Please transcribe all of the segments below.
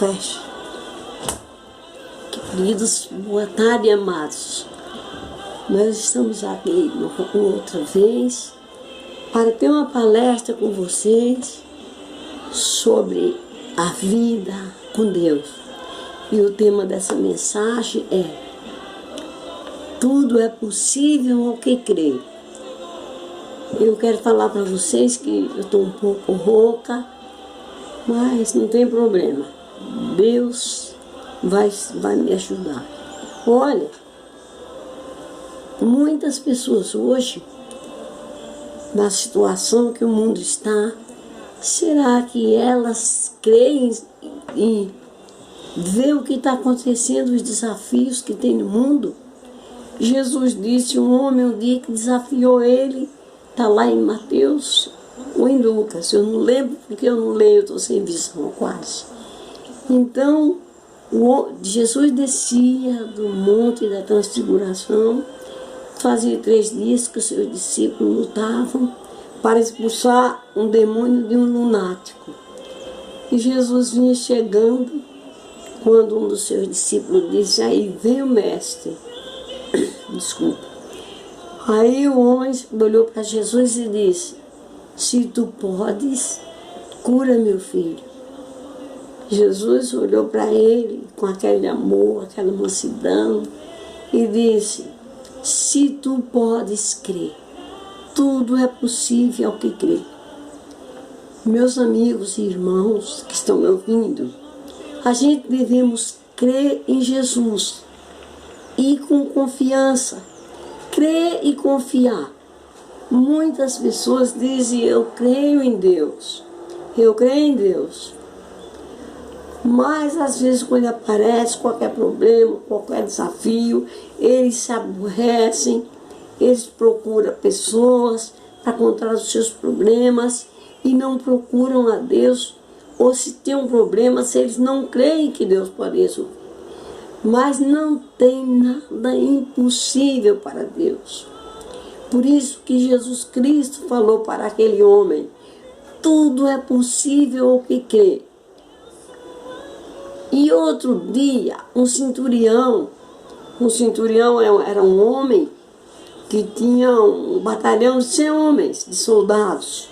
Fecha. Queridos, boa tarde, amados. Nós estamos aqui outra vez para ter uma palestra com vocês sobre a vida com Deus. E o tema dessa mensagem é: tudo é possível ao que crê. Eu quero falar para vocês que eu estou um pouco rouca, mas não tem problema. Deus vai me ajudar. Olha, muitas pessoas hoje, na situação que o mundo está, será que elas creem em ver o que está acontecendo, os desafios que tem no mundo? Jesus disse, um homem um dia que desafiou ele, está lá em Mateus ou em Lucas, eu não lembro porque eu não leio, estou sem visão quase. Então, Jesus descia do monte da transfiguração, fazia 3 dias que os seus discípulos lutavam para expulsar um demônio de um lunático. E Jesus vinha chegando, quando um dos seus discípulos disse, aí vem o mestre. Desculpa. Aí o homem olhou para Jesus e disse, se tu podes, cura meu filho. Jesus olhou para ele com aquele amor, aquela mansidão e disse, se tu podes crer, tudo é possível ao que crê. Meus amigos e irmãos que estão me ouvindo, a gente devemos crer em Jesus e com confiança, crer e confiar. Muitas pessoas dizem, eu creio em Deus, eu creio em Deus. Mas às vezes quando aparece qualquer problema, qualquer desafio, eles se aborrecem, eles procuram pessoas para contar os seus problemas e não procuram a Deus, ou se tem um problema, se eles não creem que Deus pode resolver. Mas não tem nada impossível para Deus. Por isso que Jesus Cristo falou para aquele homem, tudo é possível ao que crê. E outro dia, um centurião era um homem que tinha um batalhão de 100 homens, de soldados.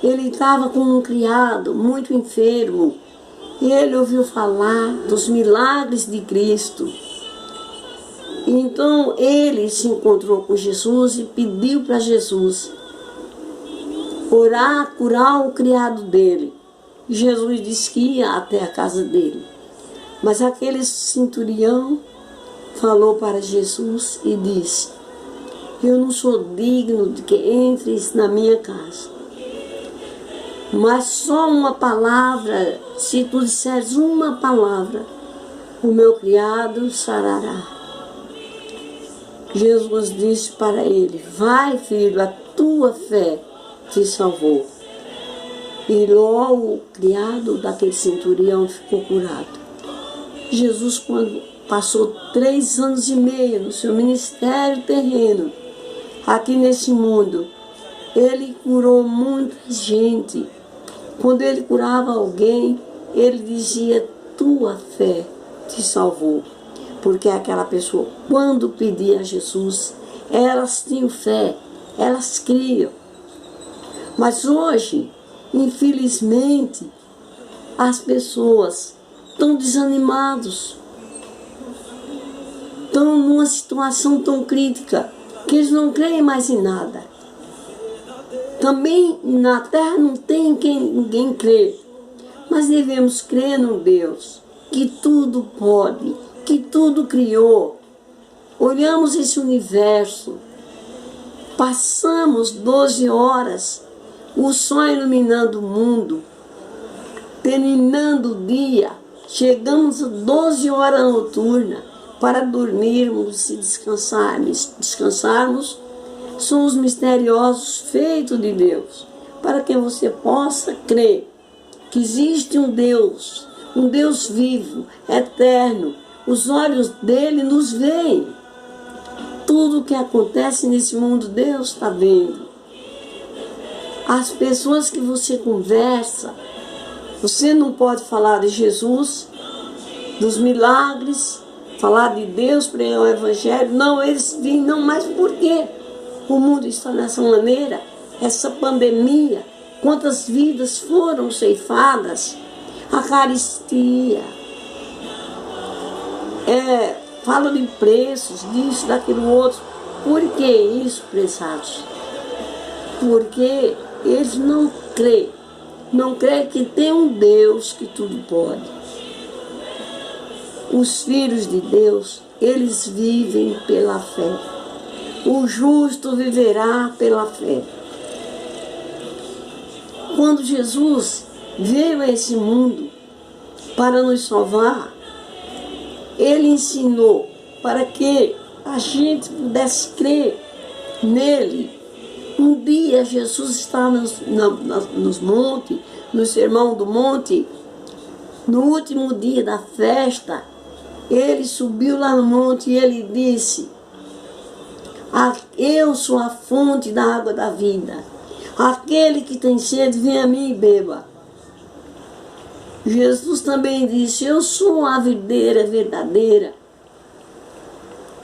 Ele estava com um criado muito enfermo e ele ouviu falar dos milagres de Cristo. Então ele se encontrou com Jesus e pediu para Jesus orar, curar o criado dele. Jesus disse que ia até a casa dele. Mas aquele centurião falou para Jesus e disse, eu não sou digno de que entres na minha casa, mas só uma palavra, se tu disseres uma palavra, o meu criado sarará. Jesus disse para ele, vai filho, a tua fé te salvou. E logo o criado daquele centurião ficou curado. Jesus, quando passou 3 anos e meio no seu ministério terreno, aqui nesse mundo, ele curou muita gente. Quando ele curava alguém, ele dizia, tua fé te salvou. Porque aquela pessoa, quando pedia a Jesus, elas tinham fé, elas criam. Mas hoje, infelizmente, as pessoas estão desanimados, estão numa situação tão crítica que eles não creem mais em nada. Também na terra não tem ninguém crê, mas devemos crer no Deus que tudo pode, que tudo criou. Olhamos esse universo, passamos 12 horas, o sol iluminando o mundo, terminando o dia, chegamos a 12 horas noturnas para dormirmos e descansarmos. São os misteriosos feitos de Deus, para que você possa crer que existe um Deus vivo, eterno. Os olhos dele nos veem. Tudo o que acontece nesse mundo, Deus está vendo. As pessoas que você conversa, Você não pode falar de Jesus, dos milagres, falar de Deus, pregar o Evangelho. Não, eles vêm, não, mas por quê? O mundo está dessa maneira, essa pandemia, quantas vidas foram ceifadas, a caristia, fala de preços, disso, daquilo outro. Por que isso, prezados? Porque eles não creem que tem um Deus que tudo pode. Os filhos de Deus, eles vivem pela fé. O justo viverá pela fé. Quando Jesus veio a esse mundo para nos salvar, Ele ensinou para que a gente pudesse crer nele. Um dia Jesus estava nos montes, no Sermão do Monte, no último dia da festa, Ele subiu lá no monte e Ele disse: eu sou a fonte da água da vida. Aquele que tem sede, vem a mim e beba. Jesus também disse: eu sou a videira verdadeira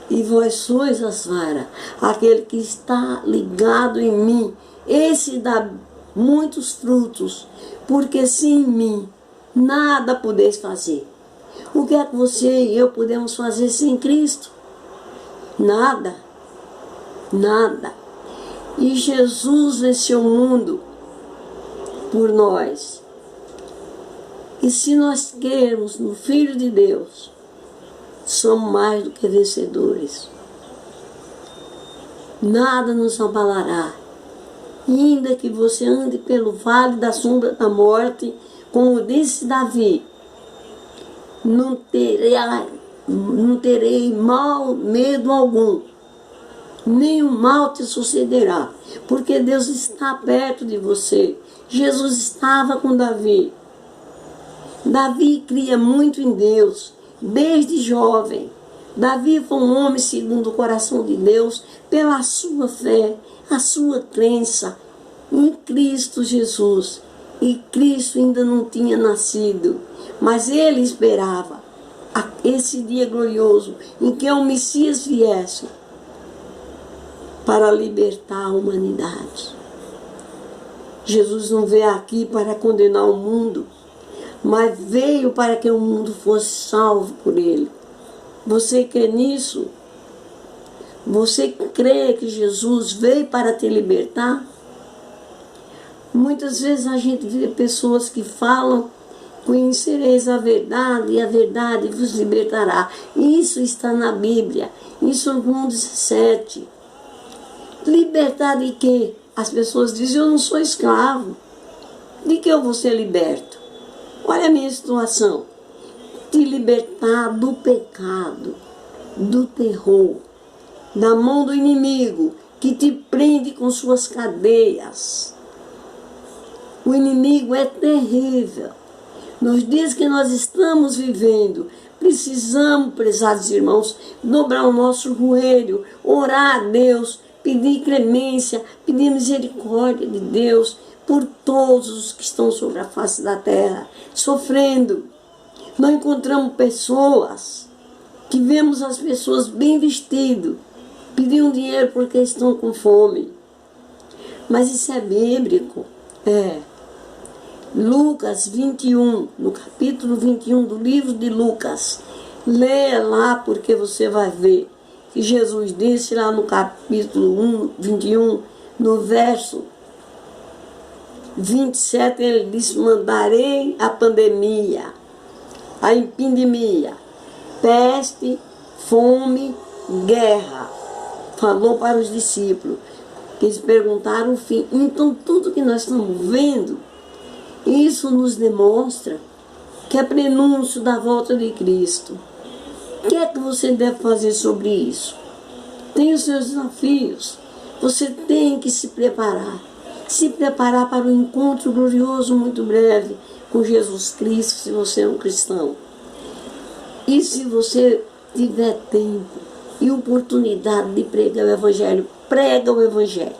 e vós sois as varas. Aquele que está ligado em mim, esse dá muitos frutos, porque sem mim nada podeis fazer. O que é que você e eu podemos fazer sem Cristo? Nada. Nada. E Jesus venceu o mundo por nós. E se nós crermos no Filho de Deus, somos mais do que vencedores. Nada nos abalará. Ainda que você ande pelo vale da sombra da morte, como disse Davi, não terei medo algum. Nenhum mal te sucederá, porque Deus está perto de você. Jesus estava com Davi. Davi cria muito em Deus, desde jovem. Davi foi um homem segundo o coração de Deus, pela sua fé, a sua crença em Cristo Jesus. E Cristo ainda não tinha nascido, mas ele esperava esse dia glorioso em que o Messias viesse para libertar a humanidade. Jesus não veio aqui para condenar o mundo, mas veio para que o mundo fosse salvo por ele. Você crê nisso? Você crê que Jesus veio para te libertar? Muitas vezes a gente vê pessoas que falam: conhecereis a verdade e a verdade vos libertará. Isso está na Bíblia, em João 17. Libertar de quê? As pessoas dizem: eu não sou escravo. De que eu vou ser liberto? Olha a minha situação. Te libertar do pecado, do terror, da mão do inimigo que te prende com suas cadeias. O inimigo é terrível. Nos dias que nós estamos vivendo, precisamos, prezados irmãos, dobrar o nosso joelho, orar a Deus, pedir clemência, pedir misericórdia de Deus por todos os que estão sobre a face da terra, sofrendo. Nós encontramos pessoas que vemos as pessoas bem vestidas, pedindo dinheiro porque estão com fome. Mas isso é bíblico. Lucas 21, no capítulo 21 do livro de Lucas. Leia lá porque você vai ver que Jesus disse lá no capítulo 21, no verso 27, ele disse: mandarei a pandemia, a epidemia, peste, fome, guerra. Falou para os discípulos, que eles perguntaram o fim. Então tudo que nós estamos vendo, isso nos demonstra que é prenúncio da volta de Cristo. O que é que você deve fazer sobre isso? Tem os seus desafios. Você tem que se preparar. Se preparar para um encontro glorioso muito breve com Jesus Cristo, se você é um cristão. E se você tiver tempo e oportunidade de pregar o Evangelho, prega o Evangelho.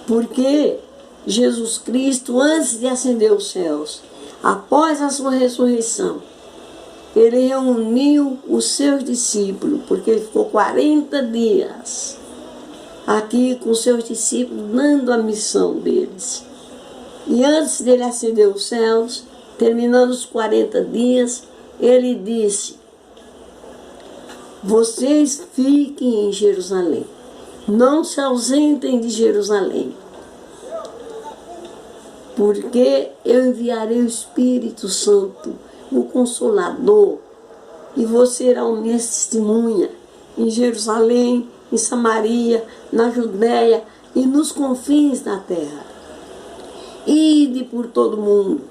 Porque Jesus Cristo, antes de ascender aos céus, após a sua ressurreição, ele reuniu os seus discípulos, porque ele ficou 40 dias aqui com os seus discípulos, dando a missão deles. E antes dele ascender aos céus, terminando os 40 dias, ele disse: vocês fiquem em Jerusalém, não se ausentem de Jerusalém, porque eu enviarei o Espírito Santo, o Consolador, e você será minha testemunha em Jerusalém, em Samaria, na Judéia e nos confins da terra. Ide por todo mundo,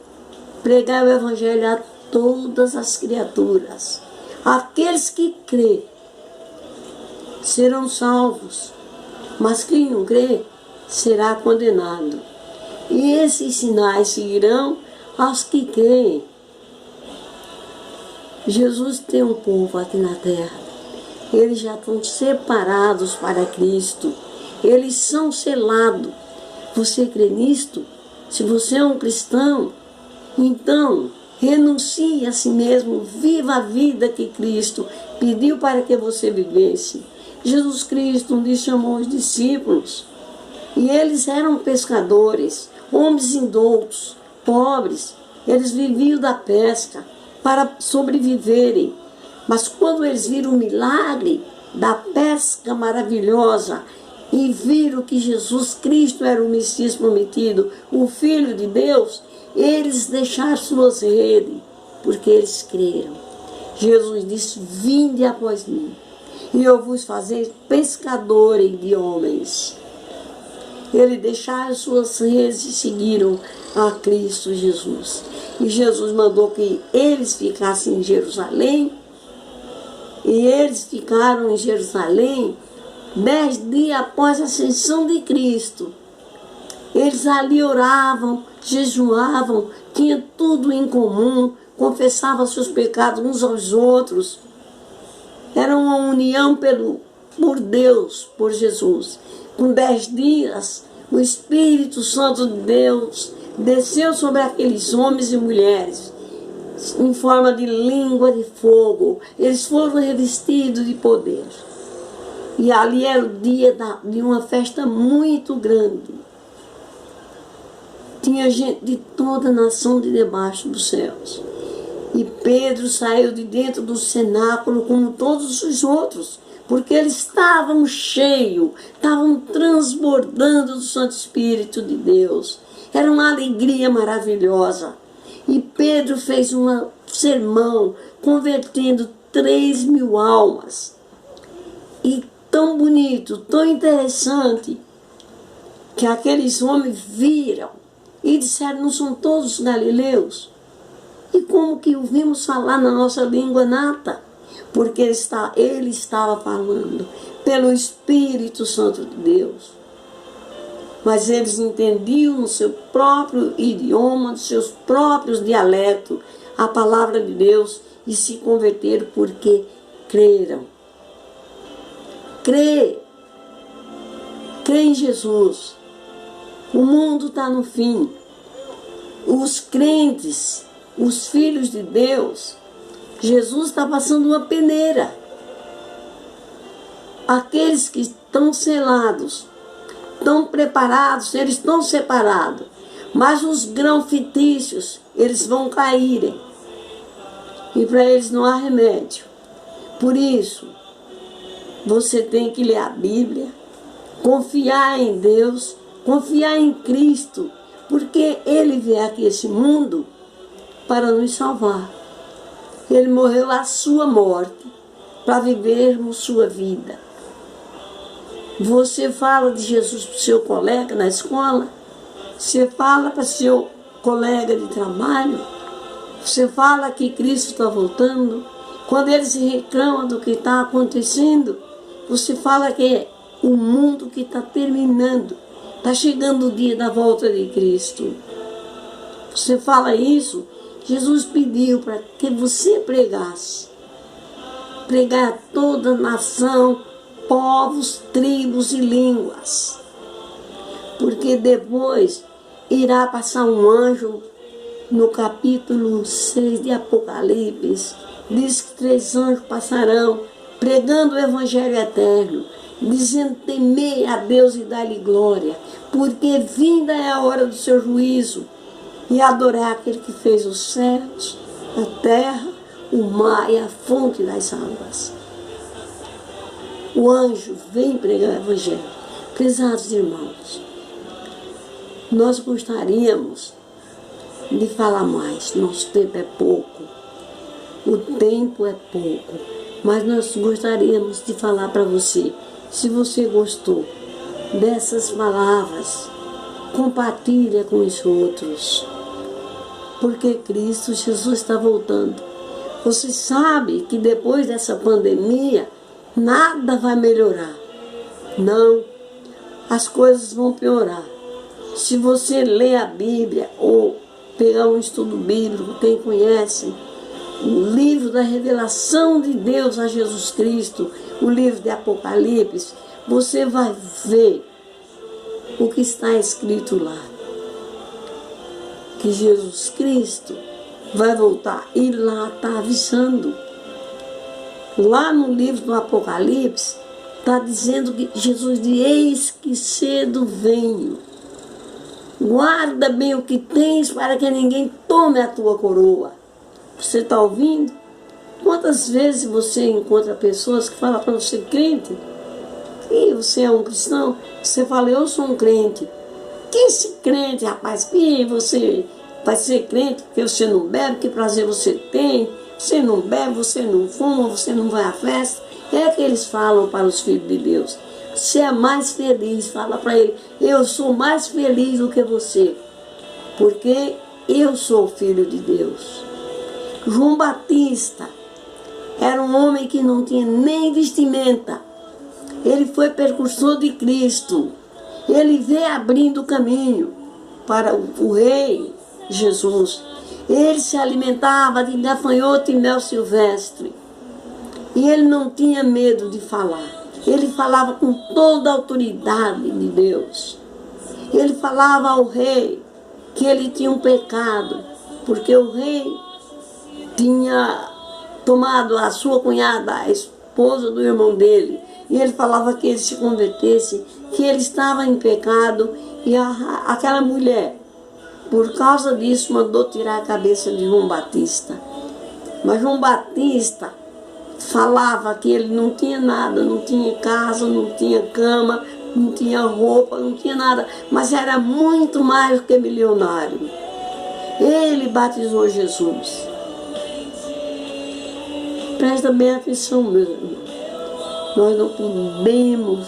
pregai o Evangelho a todas as criaturas. Aqueles que crêem serão salvos, mas quem não crê será condenado. E esses sinais seguirão aos que creem. Jesus tem um povo aqui na terra. Eles já estão separados para Cristo. Eles são selados. Você crê nisto? Se você é um cristão, então renuncie a si mesmo. Viva a vida que Cristo pediu para que você vivesse. Jesus Cristo um dia chamou os discípulos. E eles eram pescadores, homens indoutos, pobres. Eles viviam da pesca para sobreviverem. Mas quando eles viram o milagre da pesca maravilhosa e viram que Jesus Cristo era o Messias prometido, o Filho de Deus, eles deixaram suas redes, porque eles creram. Jesus disse: vinde após mim, e eu vos farei pescadores de homens. Eles deixaram suas redes e seguiram a Cristo Jesus. E Jesus mandou que eles ficassem em Jerusalém. E eles ficaram em Jerusalém 10 dias após a ascensão de Cristo. Eles ali oravam, jejuavam, tinham tudo em comum, confessavam seus pecados uns aos outros. Era uma união por Deus, por Jesus. Com 10 dias, o Espírito Santo de Deus desceu sobre aqueles homens e mulheres, em forma de língua de fogo. Eles foram revestidos de poder. E ali era o dia de uma festa muito grande. Tinha gente de toda a nação de debaixo dos céus. E Pedro saiu de dentro do cenáculo como todos os outros, porque eles estavam cheios, estavam transbordando do Santo Espírito de Deus. Era uma alegria maravilhosa. E Pedro fez um sermão convertendo 3.000 almas. E tão bonito, tão interessante, que aqueles homens viram e disseram: não são todos galileus? E como que ouvimos falar na nossa língua nata? Porque ele estava falando pelo Espírito Santo de Deus. Mas eles entendiam no seu próprio idioma, nos seus próprios dialetos, a palavra de Deus e se converteram porque creram. Crê em Jesus. O mundo está no fim. Os crentes, os filhos de Deus, Jesus está passando uma peneira. Aqueles que estão selados, estão preparados, eles estão separados. Mas os grãos fictícios, eles vão caírem. E para eles não há remédio. Por isso, você tem que ler a Bíblia, confiar em Deus, confiar em Cristo, porque Ele veio aqui a esse mundo para nos salvar. Ele morreu a sua morte para vivermos sua vida. Você fala de Jesus para o seu colega na escola, você fala para o seu colega de trabalho, você fala que Cristo está voltando. Quando eles reclamam do que está acontecendo, você fala que é o mundo que está terminando, está chegando o dia da volta de Cristo. Você fala isso, Jesus pediu para que você pregasse. Pregar a toda nação, povos, tribos e línguas. Porque depois irá passar um anjo no capítulo 6 de Apocalipse. Diz que 3 anjos passarão pregando o evangelho eterno, dizendo: temei a Deus e dá-lhe glória, porque vinda é a hora do seu juízo, e adorar aquele que fez os céus, a terra, o mar e a fonte das águas. O anjo vem pregar o evangelho. Prezados irmãos, nós gostaríamos de falar mais. Nosso tempo é pouco. O tempo é pouco. Mas nós gostaríamos de falar para você. Se você gostou dessas palavras, compartilha com os outros. Porque Cristo Jesus está voltando. Você sabe que depois dessa pandemia, nada vai melhorar. Não, as coisas vão piorar. Se você ler a Bíblia ou pegar um estudo bíblico, quem conhece, o livro da revelação de Deus a Jesus Cristo, o livro de Apocalipse, você vai ver o que está escrito lá. Que Jesus Cristo vai voltar, e lá está avisando. Lá no livro do Apocalipse, está dizendo que Jesus diz: eis que cedo venho. Guarda bem o que tens, para que ninguém tome a tua coroa. Você está ouvindo? Quantas vezes você encontra pessoas que falam para você: crente, e você é um cristão? Você fala: eu sou um crente. Que esse crente, rapaz, que você vai ser crente porque você não bebe? Que prazer você tem? Você não bebe, você não fuma, você não vai à festa. É que eles falam para os filhos de Deus. Você é mais feliz. Fala para ele: eu sou mais feliz do que você, porque eu sou filho de Deus. João Batista era um homem que não tinha nem vestimenta. Ele foi precursor de Cristo. Ele veio abrindo o caminho para o rei Jesus. Ele se alimentava de gafanhoto e mel silvestre. E ele não tinha medo de falar. Ele falava com toda a autoridade de Deus. Ele falava ao rei que ele tinha um pecado, porque o rei tinha tomado a sua cunhada, a esposa do irmão dele. E ele falava que ele se convertesse, que ele estava em pecado. E aquela mulher, por causa disso, mandou tirar a cabeça de João Batista. Mas João Batista falava que ele não tinha nada, não tinha casa, não tinha cama, não tinha roupa, não tinha nada, mas era muito mais do que milionário. Ele batizou Jesus. Presta bem atenção, meus irmãos. Nós não podemos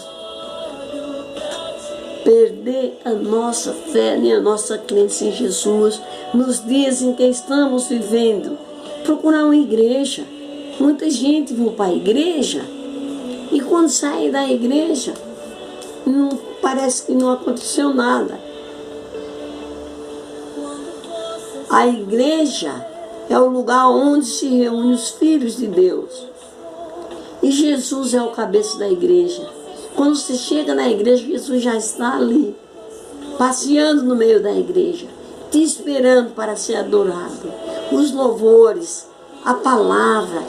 perder a nossa fé nem a nossa crença em Jesus nos dias em que estamos vivendo. Procurar uma igreja. Muita gente vai para a igreja e quando sai da igreja não, parece que não aconteceu nada. A igreja é o lugar onde se reúnem os filhos de Deus. E Jesus é o cabeça da igreja. Quando você chega na igreja, Jesus já está ali, passeando no meio da igreja, te esperando para ser adorado. Os louvores, a palavra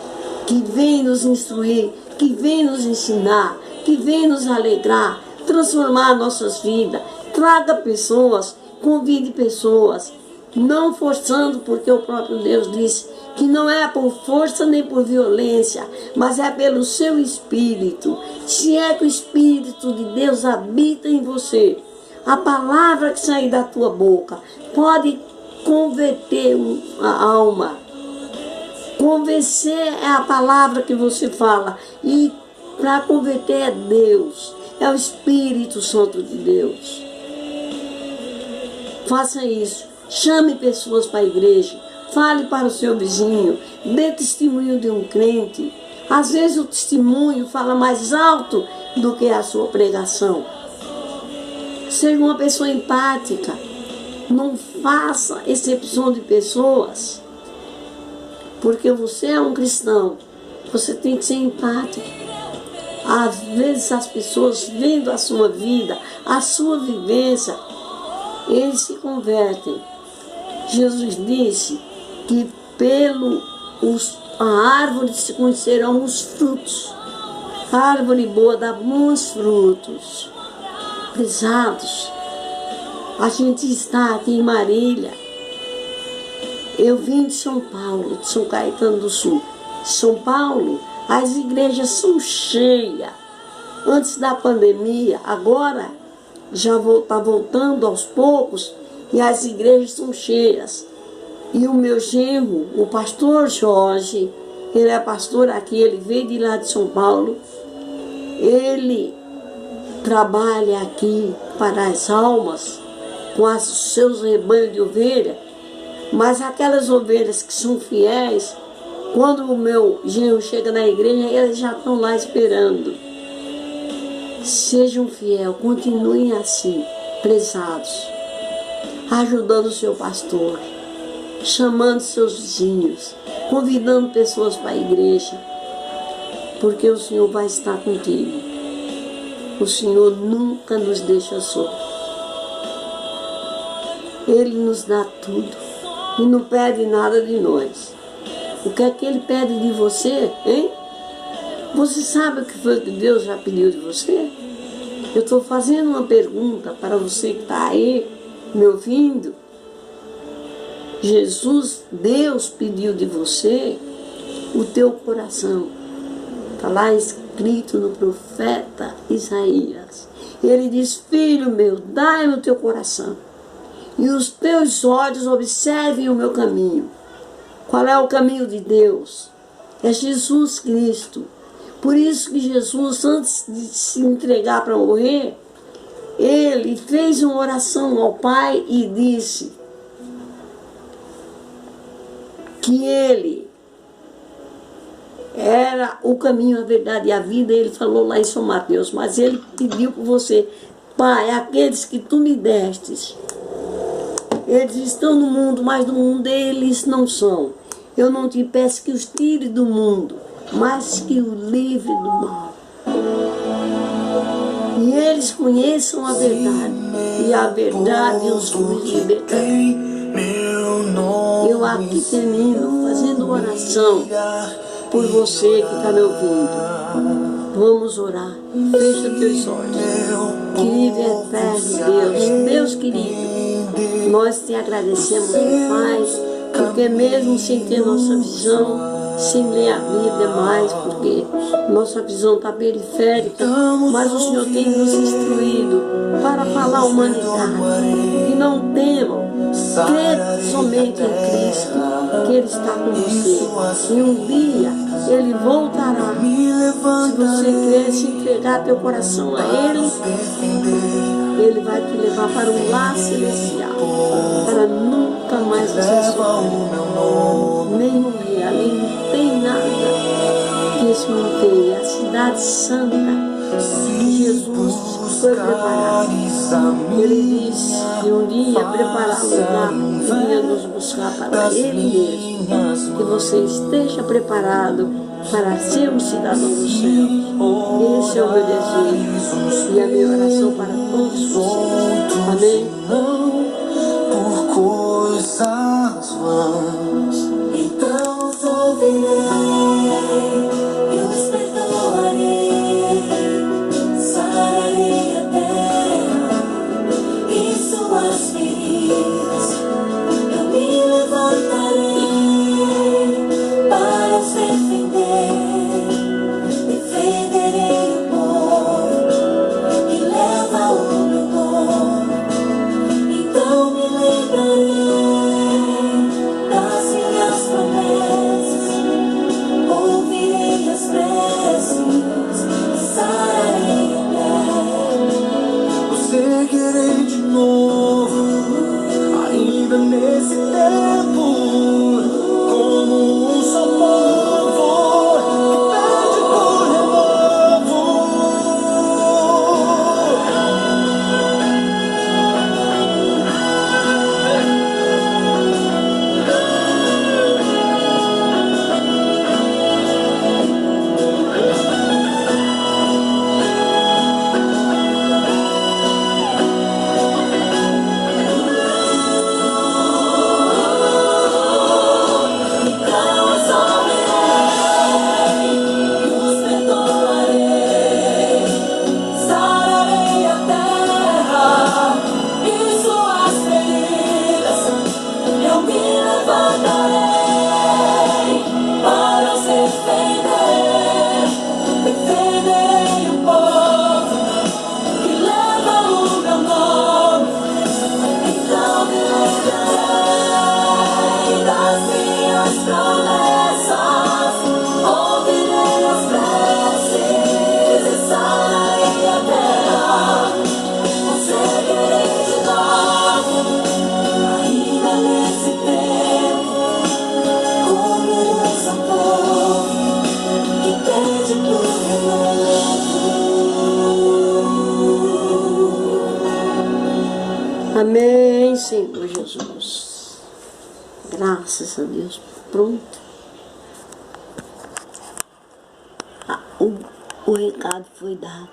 que vem nos instruir, que vem nos ensinar, que vem nos alegrar, transformar nossas vidas. Traga pessoas, convide pessoas, não forçando, porque o próprio Deus disse que não é por força nem por violência, mas é pelo seu Espírito. Se é que o Espírito de Deus habita em você, a palavra que sair da tua boca pode converter a alma. Convencer é a palavra que você fala, e para converter é Deus, é o Espírito Santo de Deus. Faça isso. Chame pessoas para a igreja. Fale para o seu vizinho. Dê testemunho de um crente. Às vezes o testemunho fala mais alto do que a sua pregação. Seja uma pessoa empática. Não faça exceção de pessoas. Porque você é um cristão. Você tem que ser empático. Às vezes as pessoas vendo a sua vida, a sua vivência, eles se convertem. Jesus disse que a árvore se conhecerão os frutos. A árvore boa dá bons frutos. Prezados, a gente está aqui em Marília. Eu vim de São Paulo, de São Caetano do Sul. São Paulo, as igrejas são cheias. Antes da pandemia, agora já está voltando aos poucos e as igrejas são cheias. E o meu genro, o pastor Jorge, ele é pastor aqui, ele veio de lá de São Paulo. Ele trabalha aqui para as almas com os seus rebanhos de ovelha, mas aquelas ovelhas que são fiéis, quando o meu genro chega na igreja, eles já estão lá esperando. Sejam fiéis, continuem assim, prezados, ajudando o seu pastor, chamando seus vizinhos, convidando pessoas para a igreja, porque o Senhor vai estar contigo. O Senhor nunca nos deixa só. Ele nos dá tudo e não pede nada de nós. O que é que Ele pede de você, hein? Você sabe o que foi que Deus já pediu de você? Eu estou fazendo uma pergunta para você que está aí me ouvindo. Jesus, Deus pediu de você o teu coração. Está lá escrito no profeta Isaías. Ele diz: filho meu, dai-me o teu coração e os teus olhos observem o meu caminho. Qual é o caminho de Deus? É Jesus Cristo. Por isso que Jesus, antes de se entregar para morrer, ele fez uma oração ao Pai e disse que ele era o caminho, a verdade e a vida. Ele falou lá em São Mateus, mas ele pediu por você: Pai, aqueles que tu me destes, eles estão no mundo, mas do mundo eles não são. Eu não te peço que os tire do mundo, mas que o livre do mal. E eles conheçam a verdade, e a verdade os libertará. Eu aqui termino fazendo oração por você que está me ouvindo. Vamos orar. Fecha teus olhos. Querido e eterno Deus querido, nós te agradecemos, Pai, porque mesmo sem ter nossa visão, sem ler a Bíblia mais, porque nossa visão está periférica, mas o Senhor tem nos instruído para falar à humanidade que não temam, crê somente em Cristo, que Ele está com você. E um dia Ele voltará. Se você crer, se entregar teu coração a Ele, Ele vai te levar para um lar celestial, para nunca mais você sofrer, nem morrer. Ali não tem nada que esse mundo tem. É a cidade santa que Jesus foi preparado. Ele disse que um dia preparar lugar, iria nos buscar para Ele mesmo. Que você esteja preparado para ser um cidadão do céu. Esse é o meu desejo e a minha oração para todos vocês. Amém? Por coisas vãs, então os ouvirei, eu os perdoarei, sararei a terra e suas feridas, eu me levantarei para os defender, defenderei o povo que leva o meu nome. Então me lembrarei das promessas, ouvirei as preces e sararei a terra. Conseguirei de novo, ainda nesse tempo, como herança um povo que pede por renovo. Amém, Senhor Jesus. Graças a Deus. Pronto. O recado foi dado.